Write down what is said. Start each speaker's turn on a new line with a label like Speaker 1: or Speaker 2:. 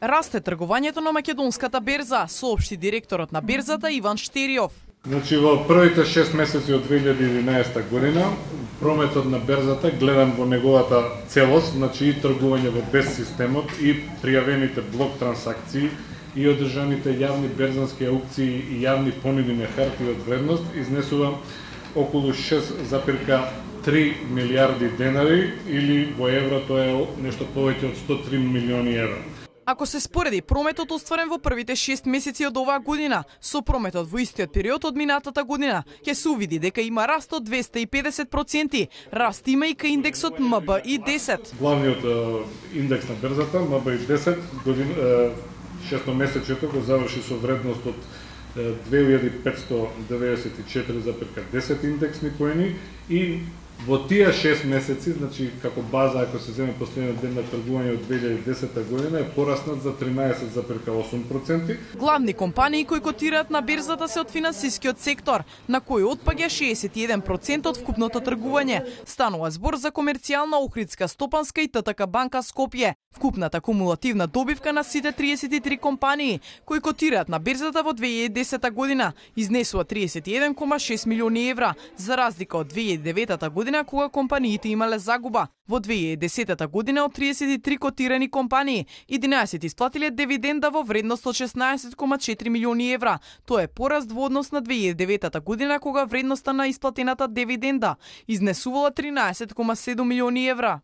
Speaker 1: Расте тргувањето на македонската берза, соопшти директорот на берзата Иван Штериов.
Speaker 2: Значи во првите 6 месеци од 2011 година прометот на берзата, гледам во неговата целост, значи и тргување во без системот и пријавените блок трансакции и одржаните јавни берзански аукции и јавни понуди на хартии од вредност изнесува околу 6,3 милиарди денари или во евро тоа е нешто повеќе од 103 милиони евра.
Speaker 1: Ако се спореди прометот остварен во првите 6 месеци од оваа година со прометот во истиот период од минатата година, ќе се увиди дека има раст од 250%. Раст има и кај индексот МБИ-10.
Speaker 2: Главниот индекс на берзата МБИ-10 шестомесечето го заврши со вредност од 2594,10 индексни поени и во тие 6 месеци, значи како база ако се земе последниот ден на тргување од 2010 година е пораснат за 13,8%.
Speaker 1: Главни компании кои котираат на берзата се од финансискиот сектор, на кој отпаѓа 61% од вкупното тргување. Станува збор за Комерцијална, Охридска, Стопанска и ТТК банка Скопје. Вкупната кумулативна добивка на сите 33 компании кои котираат на берзата во 2010 година изнесува 31,6 милиони евра, за разлика од 2009 година кога компаниите имале загуба. Во 2010 година од 33 котирани компании, 11 исплатиле дивиденда во вредност од 16,4 милиони евра. Тоа е пораст во однос на 2009 година кога вредноста на исплатената дивиденда изнесувала 13,7 милиони евра.